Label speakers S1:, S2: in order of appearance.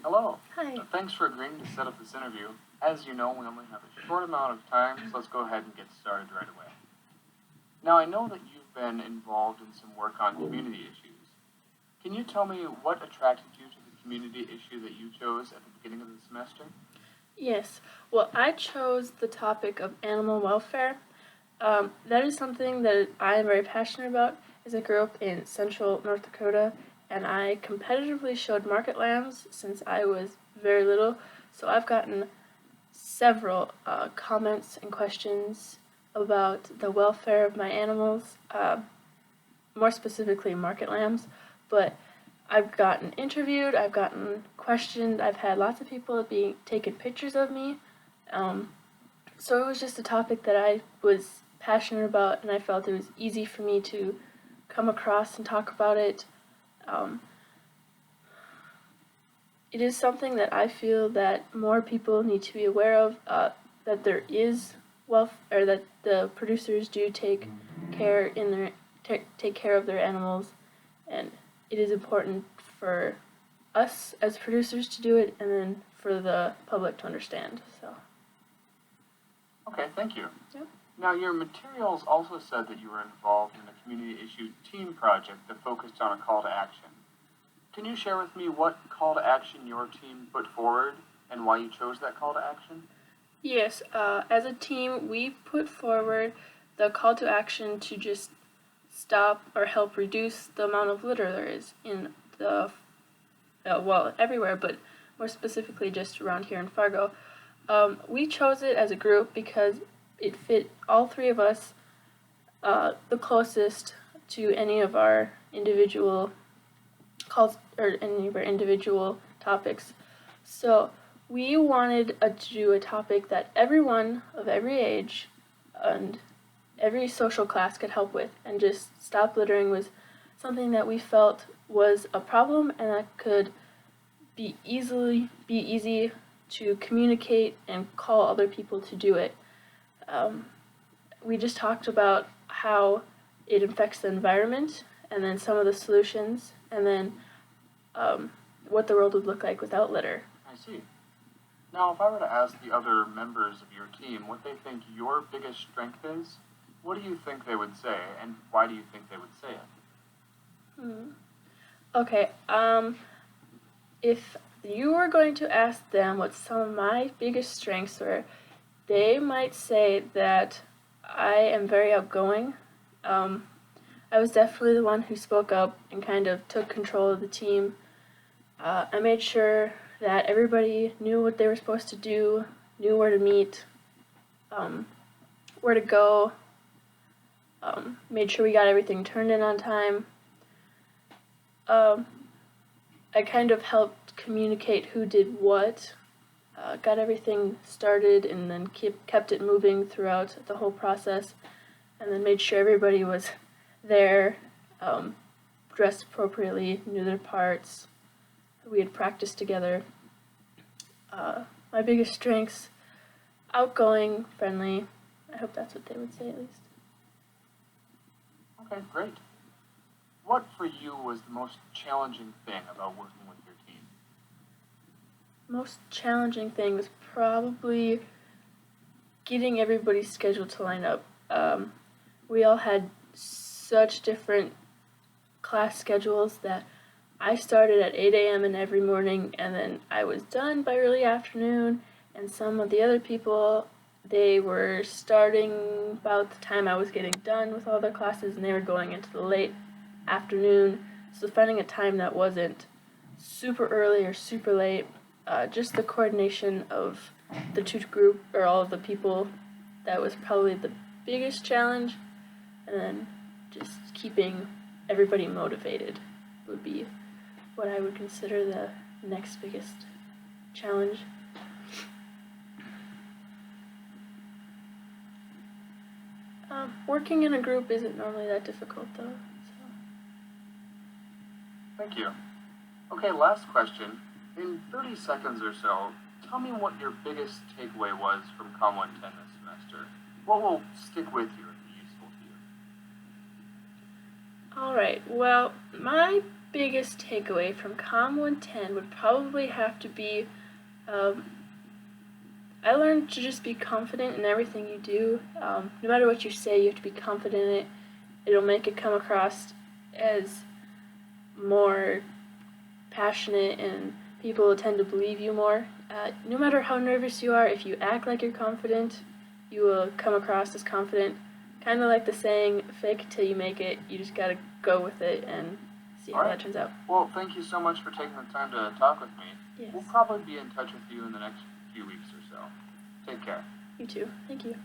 S1: Hello.
S2: Hi.
S1: Thanks for agreeing to set up this interview. As you know, we only have a short amount of time, so let's go ahead and get started right away. Now, I know that you've been involved in some work on community issues. Can you tell me what attracted you to the community issue that you chose at the beginning of the semester?
S2: Yes. Well, I chose the topic of animal welfare. That is something that I am very passionate about, as I grew up in central North Dakota, and I competitively showed market lambs since I was very little. So I've gotten several comments and questions about the welfare of my animals, more specifically market lambs. But I've gotten interviewed, I've gotten questioned, I've had lots of people taking pictures of me. So it was just a topic that I was passionate about, and I felt it was easy for me to come across and talk about it. It is something that I feel that more people need to be aware of, that there is or that the producers do take care take care of their animals, and it is important for us as producers to do it, and then for the public to understand. So.
S1: Okay, thank you.
S2: Yep.
S1: Now, your materials also said that you were involved in a community issue team project that focused on a call to action. Can you share with me what call to action your team put forward and why you chose that call to action?
S2: Yes, as a team, we put forward the call to action to just stop or help reduce the amount of litter there is in the, everywhere, but more specifically just around here in Fargo. We chose it as a group because it fit all three of us the closest to any of our individual calls or any of our individual topics. So we wanted to do a topic that everyone of every age and every social class could help with, and just stop littering was something that we felt was a problem and that could be easy to communicate and call other people to do it. We just talked about how it affects the environment, and then some of the solutions, and then what the world would look like without litter.
S1: I see. Now, if I were to ask the other members of your team what they think your biggest strength is, what do you think they would say, and why do you think they would say it?
S2: Okay, if you were going to ask them what some of my biggest strengths were, they might say that I am very outgoing. I was definitely the one who spoke up and kind of took control of the team. I made sure that everybody knew what they were supposed to do, knew where to meet, where to go, made sure we got everything turned in on time. I kind of helped communicate who did what, got everything started, and then kept it moving throughout the whole process, and then made sure everybody was there, dressed appropriately, knew their parts. We had practiced together. My biggest strengths: outgoing, friendly. I hope that's what they would say, at least.
S1: Okay, great. What for you was the most challenging thing about working with your team?
S2: Most challenging thing was probably getting everybody's schedule to line up. We all had such different class schedules that I started at 8 a.m. in every morning, and then I was done by early afternoon, and some of the other people, they were starting about the time I was getting done with all their classes, and they were going into the late afternoon. So finding a time that wasn't super early or super late, just the coordination of the two group or all of the people, that was probably the biggest challenge. And then just keeping everybody motivated would be what I would consider the next biggest challenge. Working in a group isn't normally that difficult, though. So.
S1: Thank you. Okay, last question. In 30 seconds or so, tell me what your biggest takeaway was from Comm 110 this semester. What will stick with you and be useful to you?
S2: Alright, well, my biggest takeaway from Comm 110 would probably have to be I learned to just be confident in everything you do. No matter what you say, you have to be confident in it. It'll make it come across as more passionate, and people will tend to believe you more. No matter how nervous you are, if you act like you're confident, you will come across as confident. Kind of like the saying, fake it till you make it. You just gotta go with it and see how that turns out.
S1: Well, thank you so much for taking the time to talk with me.
S2: Yes.
S1: We'll probably be in touch with you in the next few weeks or so. Take care.
S2: You too. Thank you.